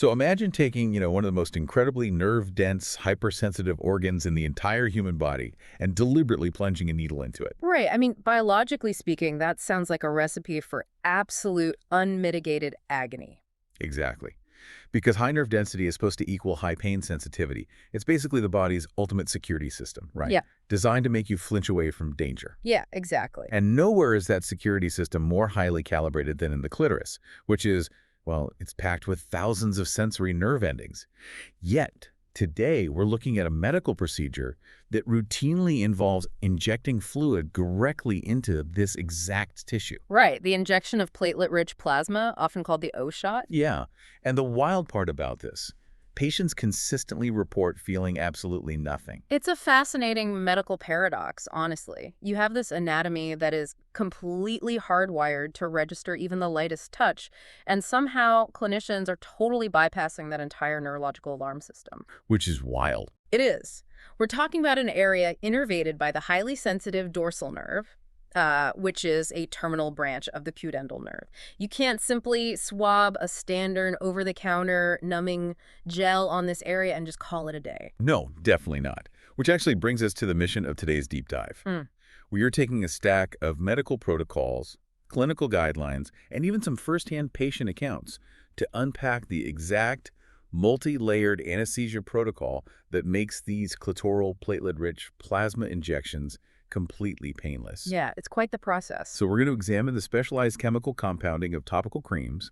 So imagine taking, one of the most incredibly nerve-dense, hypersensitive organs in the entire human body and deliberately plunging a needle into it. Right. I mean, biologically speaking, that sounds like a recipe for absolute unmitigated agony. Exactly. Because high nerve density is supposed to equal high pain sensitivity. It's basically the body's ultimate security system, right? Yeah. Designed to make you flinch away from danger. Yeah, exactly. And nowhere is that security system more highly calibrated than in the clitoris, which is, well, it's packed with thousands of sensory nerve endings. Yet, today, we're looking at a medical procedure that routinely involves injecting fluid directly into this exact tissue. Right. The injection of platelet-rich plasma, often called the O shot. Yeah, and the wild part about this, patients consistently report feeling absolutely nothing. It's a fascinating medical paradox, honestly. You have this anatomy that is completely hardwired to register even the lightest touch, and somehow clinicians are totally bypassing that entire neurological alarm system. Which is wild. It is. We're talking about an area innervated by the highly sensitive dorsal nerve, which is a terminal branch of the pudendal nerve. You can't simply swab a standard over-the-counter numbing gel on this area and just call it a day. No, definitely not. Which actually brings us to the mission of today's deep dive. We are taking a stack of medical protocols, clinical guidelines, and even some firsthand patient accounts to unpack the exact multi-layered anesthesia protocol that makes these clitoral platelet-rich plasma injections completely painless. Yeah, it's quite the process. So we're going to examine the specialized chemical compounding of topical creams,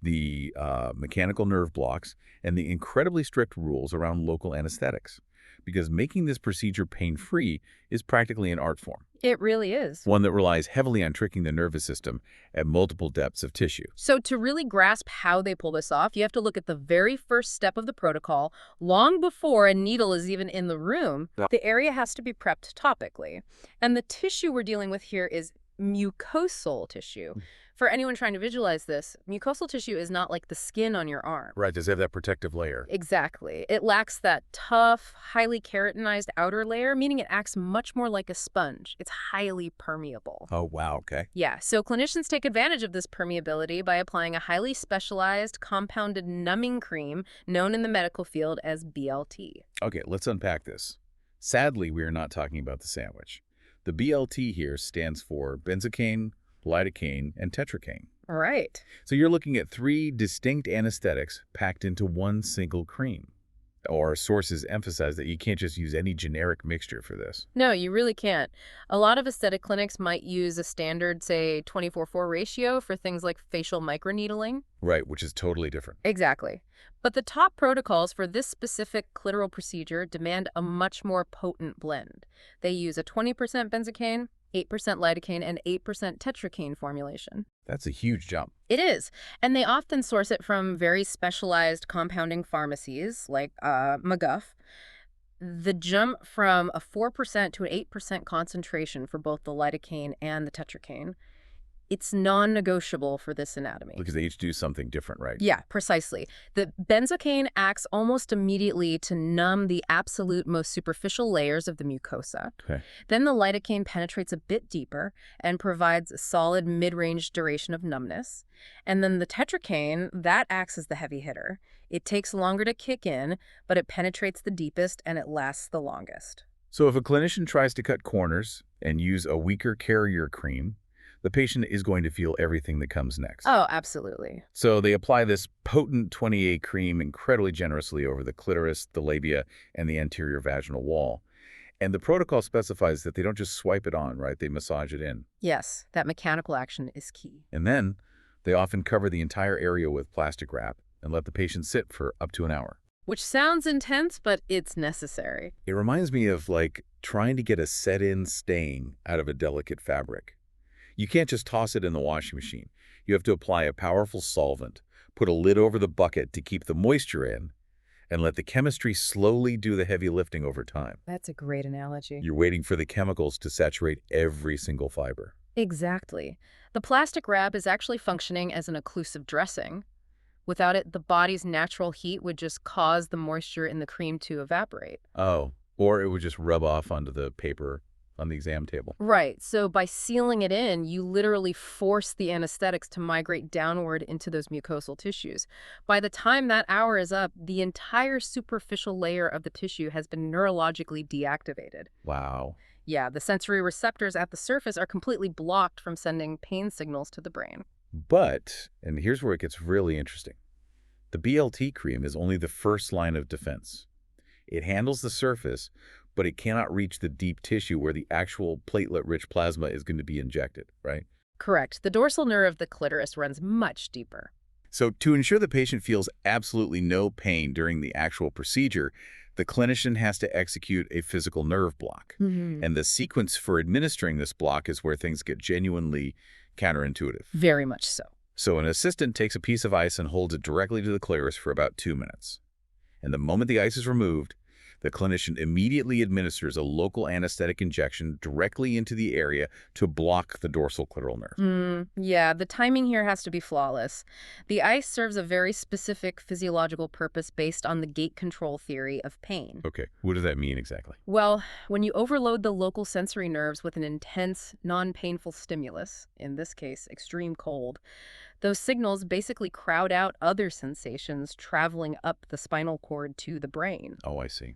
the mechanical nerve blocks, and the incredibly strict rules around local anesthetics. Because making this procedure pain-free is practically an art form. It really is. One that relies heavily on tricking the nervous system at multiple depths of tissue. So to really grasp how they pull this off, you have to look at the very first step of the protocol. Long before a needle is even in the room, the area has to be prepped topically. And the tissue we're dealing with here is mucosal tissue. For anyone trying to visualize this, mucosal tissue is not like the skin on your arm. Right, does it have that protective layer? Exactly. It lacks that tough, highly keratinized outer layer, meaning it acts much more like a sponge. It's highly permeable. Oh, wow, okay. Yeah, so clinicians take advantage of this permeability by applying a highly specialized compounded numbing cream known in the medical field as BLT. Okay, let's unpack this. Sadly, we are not talking about the sandwich. The BLT here stands for benzocaine, lidocaine, and tetracaine. All right. So you're looking at 3 distinct anesthetics packed into one single cream. Or sources emphasize that you can't just use any generic mixture for this. No, you really can't. A lot of aesthetic clinics might use a standard, say, 24:4 ratio for things like facial microneedling. Right, which is totally different. Exactly. But the top protocols for this specific clitoral procedure demand a much more potent blend. They use a 20% benzocaine, 8% lidocaine, and 8% tetracaine formulation. That's a huge jump. It is. And they often source it from very specialized compounding pharmacies like McGuff. The jump from a 4% to an 8% concentration for both the lidocaine and the tetracaine, it's non-negotiable for this anatomy. Because they each do something different, right? Yeah, precisely. The benzocaine acts almost immediately to numb the absolute most superficial layers of the mucosa. Okay. Then the lidocaine penetrates a bit deeper and provides a solid mid-range duration of numbness. And then the tetracaine, that acts as the heavy hitter. It takes longer to kick in, but it penetrates the deepest and it lasts the longest. So if a clinician tries to cut corners and use a weaker carrier cream, the patient is going to feel everything that comes next. Oh, absolutely. So they apply this potent 20A cream incredibly generously over the clitoris, the labia, and the anterior vaginal wall. And the protocol specifies that they don't just swipe it on, right? They massage it in. Yes, that mechanical action is key. And then they often cover the entire area with plastic wrap and let the patient sit for up to an hour. Which sounds intense, but it's necessary. It reminds me of like trying to get a set-in stain out of a delicate fabric. You can't just toss it in the washing machine. You have to apply a powerful solvent, put a lid over the bucket to keep the moisture in, and let the chemistry slowly do the heavy lifting over time. That's a great analogy. You're waiting for the chemicals to saturate every single fiber. Exactly. The plastic wrap is actually functioning as an occlusive dressing. Without it, the body's natural heat would just cause the moisture in the cream to evaporate. Oh, or it would just rub off onto the paper on the exam table. Right. So by sealing it in, you literally force the anesthetics to migrate downward into those mucosal tissues. By the time that hour is up, the entire superficial layer of the tissue has been neurologically deactivated. Wow. Yeah, the sensory receptors at the surface are completely blocked from sending pain signals to the brain. But, and here's where it gets really interesting, the BLT cream is only the first line of defense. It handles the surface, but it cannot reach the deep tissue where the actual platelet-rich plasma is going to be injected, right? Correct. The dorsal nerve of the clitoris runs much deeper. So to ensure the patient feels absolutely no pain during the actual procedure, the clinician has to execute a physical nerve block. And the sequence for administering this block is where things get genuinely counterintuitive. Very much so. So an assistant takes a piece of ice and holds it directly to the clitoris for about 2 minutes. And the moment the ice is removed, the clinician immediately administers a local anesthetic injection directly into the area to block the dorsal clitoral nerve. Yeah, the timing here has to be flawless. The ice serves a very specific physiological purpose based on the gate control theory of pain. Okay, what does that mean exactly? Well, when you overload the local sensory nerves with an intense, non-painful stimulus, in this case, extreme cold, those signals basically crowd out other sensations traveling up the spinal cord to the brain. Oh, I see.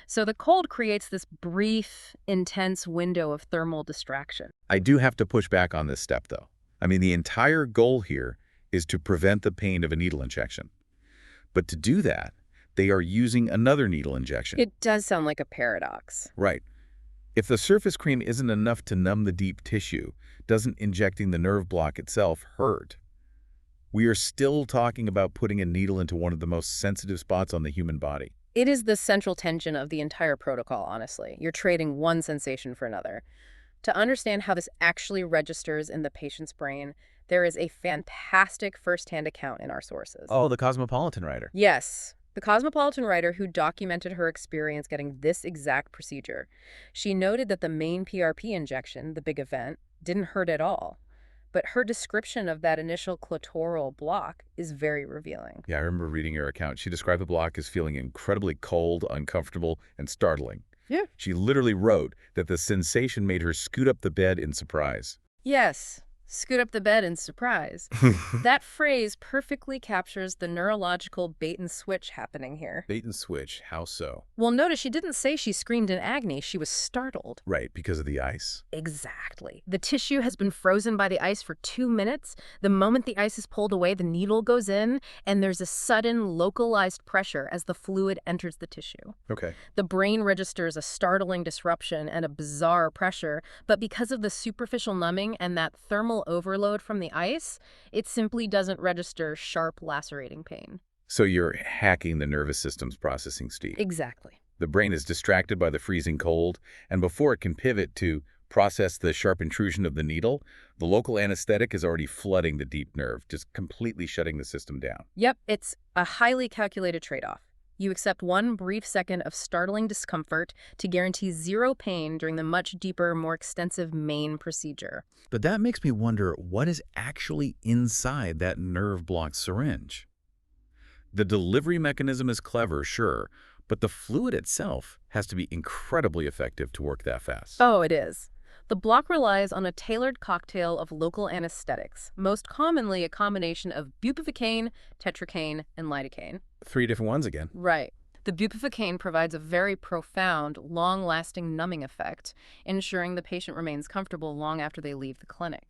So the cold creates this brief, intense window of thermal distraction. I do have to push back on this step, though. I mean, the entire goal here is to prevent the pain of a needle injection. But to do that, they are using another needle injection. It does sound like a paradox. Right. If the surface cream isn't enough to numb the deep tissue, doesn't injecting the nerve block itself hurt? We are still talking about putting a needle into one of the most sensitive spots on the human body. It is the central tension of the entire protocol, honestly. You're trading one sensation for another. To understand how this actually registers in the patient's brain, there is a fantastic first-hand account in our sources. Oh, the Cosmopolitan writer. Yes, the Cosmopolitan writer who documented her experience getting this exact procedure. She noted that the main PRP injection, the big event, didn't hurt at all. But her description of that initial clitoral block is very revealing. Yeah, I remember reading her account. She described the block as feeling incredibly cold, uncomfortable, and startling. Yeah. She literally wrote that the sensation made her scoot up the bed in surprise. Yes, scoot up the bed in surprise. That phrase perfectly captures the neurological bait and switch happening here. Bait and switch, how so? Well, notice she didn't say she screamed in agony. She was startled. Right, because of the ice? Exactly. The tissue has been frozen by the ice for 2 minutes. The moment the ice is pulled away, the needle goes in, and there's a sudden localized pressure as the fluid enters the tissue. Okay. The brain registers a startling disruption and a bizarre pressure, but because of the superficial numbing and that thermal overload from the ice, it simply doesn't register sharp, lacerating pain. So you're hacking the nervous system's processing speed. Exactly. The brain is distracted by the freezing cold, and before it can pivot to process the sharp intrusion of the needle, the local anesthetic is already flooding the deep nerve, just completely shutting the system down. Yep, it's a highly calculated trade-off. You accept one brief second of startling discomfort to guarantee zero pain during the much deeper, more extensive main procedure. But that makes me wonder what is actually inside that nerve-blocked syringe. The delivery mechanism is clever, sure, but the fluid itself has to be incredibly effective to work that fast. Oh, it is. The block relies on a tailored cocktail of local anesthetics, most commonly a combination of bupivacaine, tetracaine, and lidocaine. 3 different ones again. Right. The bupivacaine provides a very profound, long-lasting numbing effect, ensuring the patient remains comfortable long after they leave the clinic.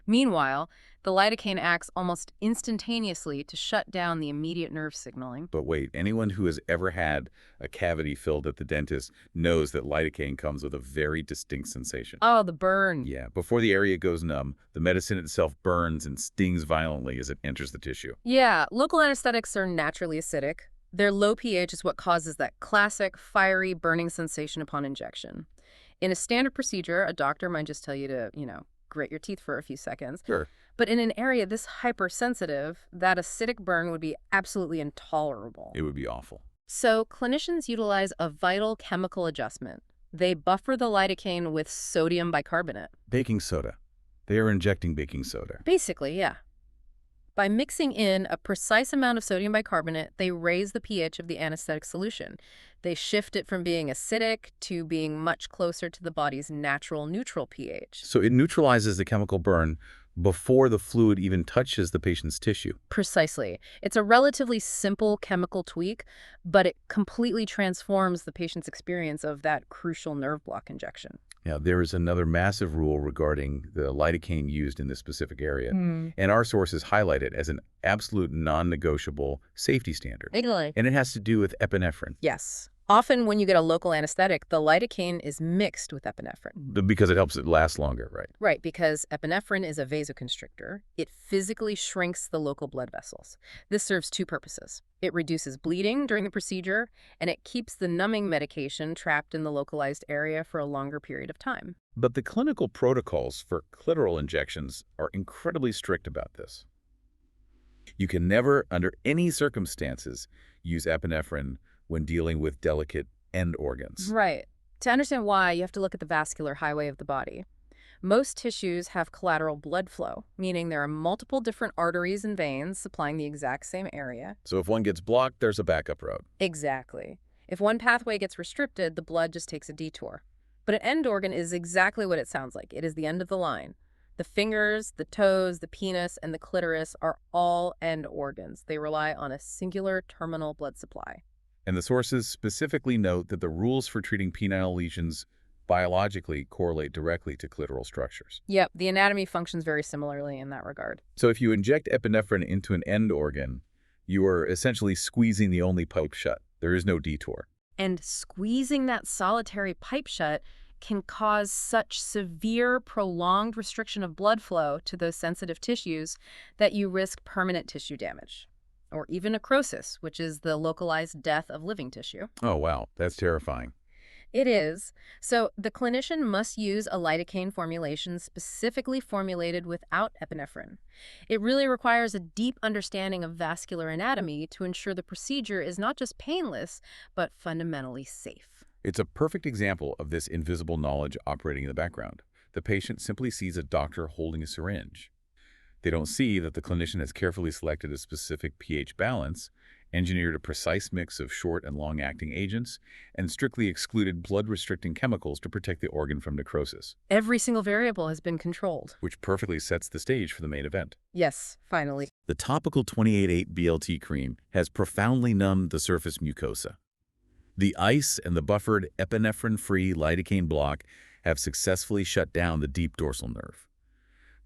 Meanwhile, the lidocaine acts almost instantaneously to shut down the immediate nerve signaling. But wait, anyone who has ever had a cavity filled at the dentist knows that lidocaine comes with a very distinct sensation. Oh, the burn. Yeah, before the area goes numb, the medicine itself burns and stings violently as it enters the tissue. Yeah, local anesthetics are naturally acidic. Their low pH is what causes that classic, fiery, burning sensation upon injection. In a standard procedure, a doctor might just tell you to, grit your teeth for a few seconds. Sure. But in an area this hypersensitive, that acidic burn would be absolutely intolerable. It would be awful. So clinicians utilize a vital chemical adjustment. They buffer the lidocaine with sodium bicarbonate. Baking soda. They are injecting baking soda. Basically, yeah. By mixing in a precise amount of sodium bicarbonate, they raise the pH of the anesthetic solution. They shift it from being acidic to being much closer to the body's natural neutral pH. So it neutralizes the chemical burn before the fluid even touches the patient's tissue. Precisely. It's a relatively simple chemical tweak, but it completely transforms the patient's experience of that crucial nerve block injection. Now, there is another massive rule regarding the lidocaine used in this specific area, and our sources highlight it as an absolute non-negotiable safety standard. Exactly. And it has to do with epinephrine, Yes. Often when you get a local anesthetic, the lidocaine is mixed with epinephrine. because it helps it last longer, right? Right, because epinephrine is a vasoconstrictor. It physically shrinks the local blood vessels. This serves two purposes. It reduces bleeding during the procedure, and it keeps the numbing medication trapped in the localized area for a longer period of time. But the clinical protocols for clitoral injections are incredibly strict about this. You can never, under any circumstances, use epinephrine when dealing with delicate end organs. Right. To understand why, you have to look at the vascular highway of the body. Most tissues have collateral blood flow, meaning there are multiple different arteries and veins supplying the exact same area. So if one gets blocked, there's a backup route. Exactly. If one pathway gets restricted, the blood just takes a detour. But an end organ is exactly what it sounds like. It is the end of the line. The fingers, the toes, the penis, and the clitoris are all end organs. They rely on a singular terminal blood supply. And the sources specifically note that the rules for treating penile lesions biologically correlate directly to clitoral structures. Yep, the anatomy functions very similarly in that regard. So if you inject epinephrine into an end organ, you are essentially squeezing the only pipe shut. There is no detour. And squeezing that solitary pipe shut can cause such severe, prolonged restriction of blood flow to those sensitive tissues that you risk permanent tissue damage, or even necrosis, which is the localized death of living tissue. Oh, wow. That's terrifying. It is. So the clinician must use a lidocaine formulation specifically formulated without epinephrine. It really requires a deep understanding of vascular anatomy to ensure the procedure is not just painless, but fundamentally safe. It's a perfect example of this invisible knowledge operating in the background. The patient simply sees a doctor holding a syringe. They don't see that the clinician has carefully selected a specific pH balance, engineered a precise mix of short and long-acting agents, and strictly excluded blood-restricting chemicals to protect the organ from necrosis. Every single variable has been controlled. Which perfectly sets the stage for the main event. Yes, finally. The topical 28-8 BLT cream has profoundly numbed the surface mucosa. The ice and the buffered epinephrine-free lidocaine block have successfully shut down the deep dorsal nerve.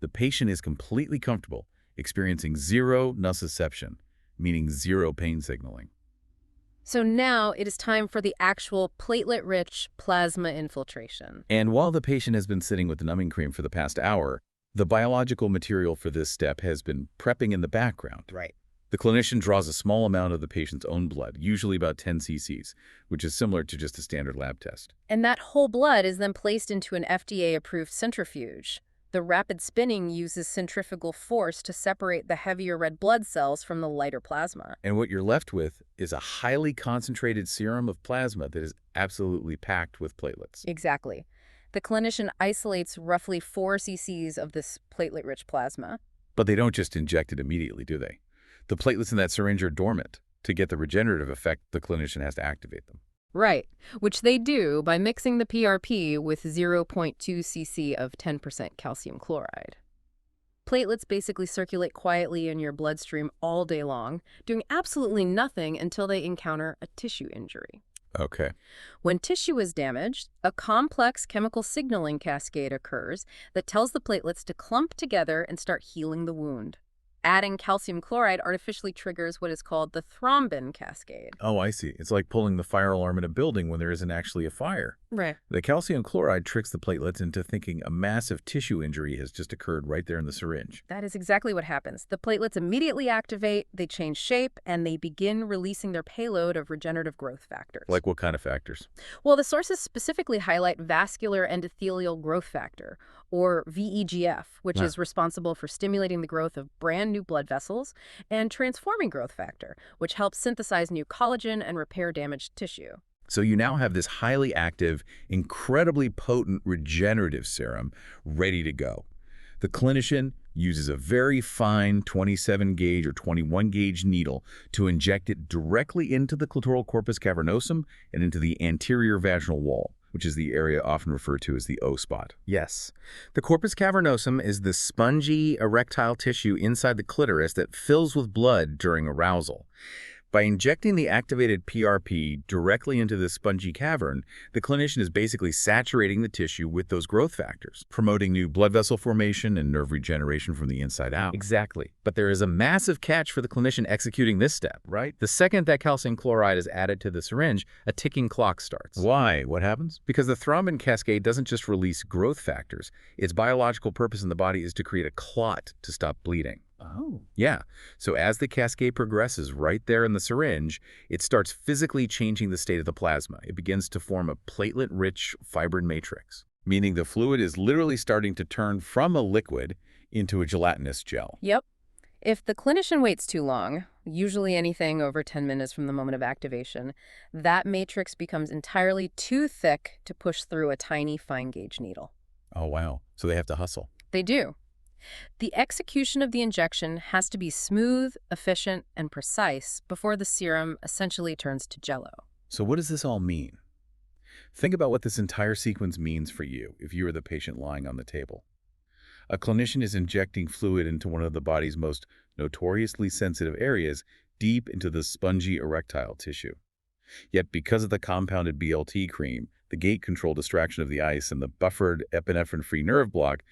The patient is completely comfortable, experiencing zero nociception, meaning zero pain signaling. So now it is time for the actual platelet-rich plasma infiltration. And while the patient has been sitting with the numbing cream for the past hour, the biological material for this step has been prepping in the background. Right. The clinician draws a small amount of the patient's own blood, usually about 10 cc's, which is similar to just a standard lab test. And that whole blood is then placed into an FDA-approved centrifuge. The rapid spinning uses centrifugal force to separate the heavier red blood cells from the lighter plasma. And what you're left with is a highly concentrated serum of plasma that is absolutely packed with platelets. Exactly. The clinician isolates roughly 4 cc's of this platelet-rich plasma. But they don't just inject it immediately, do they? The platelets in that syringe are dormant. To get the regenerative effect, the clinician has to activate them. Right, which they do by mixing the PRP with 0.2 cc of 10% calcium chloride. Platelets basically circulate quietly in your bloodstream all day long, doing absolutely nothing until they encounter a tissue injury. Okay. When tissue is damaged, a complex chemical signaling cascade occurs that tells the platelets to clump together and start healing the wound. Adding calcium chloride artificially triggers what is called the thrombin cascade. Oh, I see. It's like pulling the fire alarm in a building when there isn't actually a fire. Right. The calcium chloride tricks the platelets into thinking a massive tissue injury has just occurred right there in the syringe. That is exactly what happens. The platelets immediately activate, they change shape, and they begin releasing their payload of regenerative growth factors. Like what kind of factors? Well, the sources specifically highlight vascular endothelial growth factor, or VEGF, which is responsible for stimulating the growth of brand new blood vessels, and transforming growth factor, which helps synthesize new collagen and repair damaged tissue. So you now have this highly active, incredibly potent regenerative serum ready to go. The clinician uses a very fine 27-gauge or 21-gauge needle to inject it directly into the clitoral corpus cavernosum and into the anterior vaginal wall, which is the area often referred to as the O spot. Yes. The corpus cavernosum is the spongy erectile tissue inside the clitoris that fills with blood during arousal. By injecting the activated PRP directly into the spongy cavern, the clinician is basically saturating the tissue with those growth factors, promoting new blood vessel formation and nerve regeneration from the inside out. Exactly. But there is a massive catch for the clinician executing this step. Right? The second that calcium chloride is added to the syringe, a ticking clock starts. Why? What happens? Because the thrombin cascade doesn't just release growth factors. Its biological purpose in the body is to create a clot to stop bleeding. Oh. Yeah. So as the cascade progresses right there in the syringe, it starts physically changing the state of the plasma. It begins to form a platelet-rich fibrin matrix. Meaning the fluid is literally starting to turn from a liquid into a gelatinous gel. Yep. If the clinician waits too long, usually anything over 10 minutes from the moment of activation, that matrix becomes entirely too thick to push through a tiny fine-gauge needle. Oh, wow. So they have to hustle. They do. The execution of the injection has to be smooth, efficient, and precise before the serum essentially turns to jello. So what does this all mean? Think about what this entire sequence means for you if you are the patient lying on the table. A clinician is injecting fluid into one of the body's most notoriously sensitive areas, deep into the spongy erectile tissue. Yet because of the compounded BLT cream, the gate control distraction of the ice, and the buffered epinephrine-free nerve block,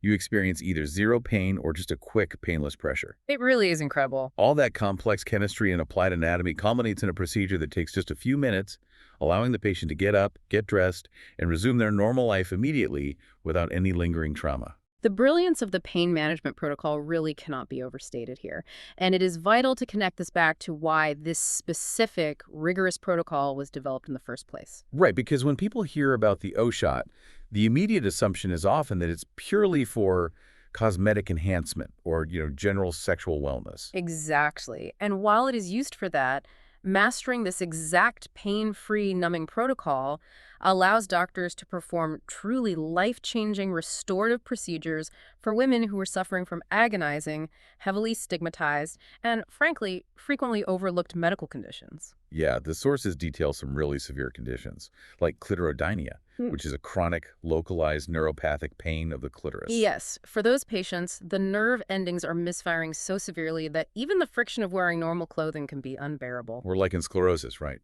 you experience either zero pain or just a quick, painless pressure. It really is incredible. All that complex chemistry and applied anatomy culminates in a procedure that takes just a few minutes, allowing the patient to get up, get dressed, and resume their normal life immediately without any lingering trauma. The brilliance of the pain management protocol really cannot be overstated here, and it is vital to connect this back to why this specific, rigorous protocol was developed in the first place. Right, because when people hear about the O-shot, the immediate assumption is often that it's purely for cosmetic enhancement or, general sexual wellness. Exactly. And while it is used for that, mastering this exact pain-free numbing protocol allows doctors to perform truly life-changing restorative procedures for women who are suffering from agonizing, heavily stigmatized, and, frankly, frequently overlooked medical conditions. Yeah, the sources detail some really severe conditions, like clitoridynia, which is a chronic, localized neuropathic pain of the clitoris. Yes, for those patients, the nerve endings are misfiring so severely that even the friction of wearing normal clothing can be unbearable. Or like in sclerosis, right?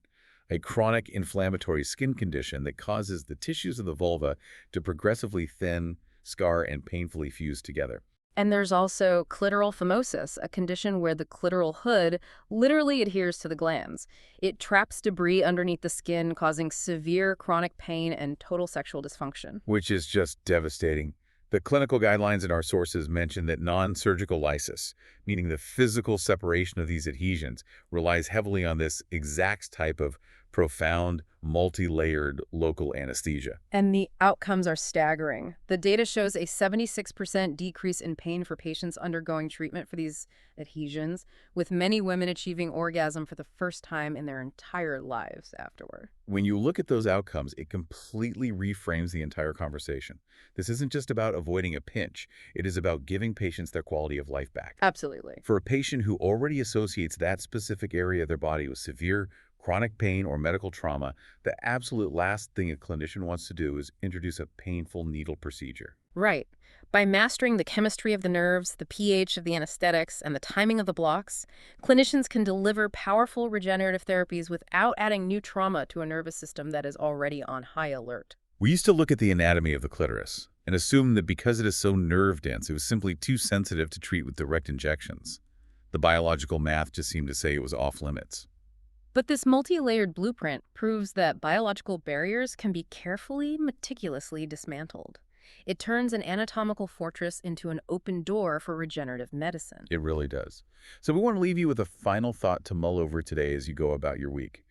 A chronic inflammatory skin condition that causes the tissues of the vulva to progressively thin, scar, and painfully fuse together. And there's also clitoral phimosis, a condition where the clitoral hood literally adheres to the glands. It traps debris underneath the skin, causing severe chronic pain and total sexual dysfunction. Which is just devastating. The clinical guidelines in our sources mention that non-surgical lysis, meaning the physical separation of these adhesions, relies heavily on this exact type of profound, multi-layered local anesthesia. And the outcomes are staggering. The data shows a 76% decrease in pain for patients undergoing treatment for these adhesions, with many women achieving orgasm for the first time in their entire lives afterward. When you look at those outcomes, it completely reframes the entire conversation. This isn't just about avoiding a pinch. It is about giving patients their quality of life back. Absolutely. For a patient who already associates that specific area of their body with severe chronic pain or medical trauma, the absolute last thing a clinician wants to do is introduce a painful needle procedure. Right. By mastering the chemistry of the nerves, the pH of the anesthetics, and the timing of the blocks, clinicians can deliver powerful regenerative therapies without adding new trauma to a nervous system that is already on high alert. We used to look at the anatomy of the clitoris and assume that because it is so nerve dense, it was simply too sensitive to treat with direct injections. The biological math just seemed to say it was off limits. But this multi-layered blueprint proves that biological barriers can be carefully, meticulously dismantled. It turns an anatomical fortress into an open door for regenerative medicine. It really does. So we want to leave you with a final thought to mull over today as you go about your week.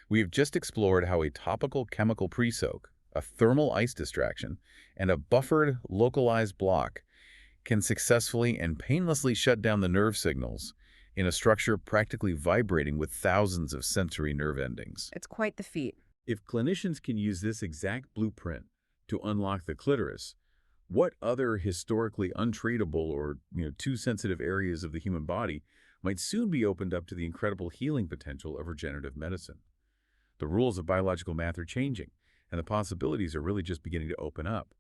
We have just explored how a topical chemical pre-soak, a thermal ice distraction, and a buffered localized block can successfully and painlessly shut down the nerve signals in a structure practically vibrating with thousands of sensory nerve endings. It's quite the feat. If clinicians can use this exact blueprint to unlock the clitoris, What other historically untreatable or too sensitive areas of the human body might soon be opened up to the incredible healing potential of regenerative medicine? The rules of biological math are changing, and the possibilities are really just beginning to open up.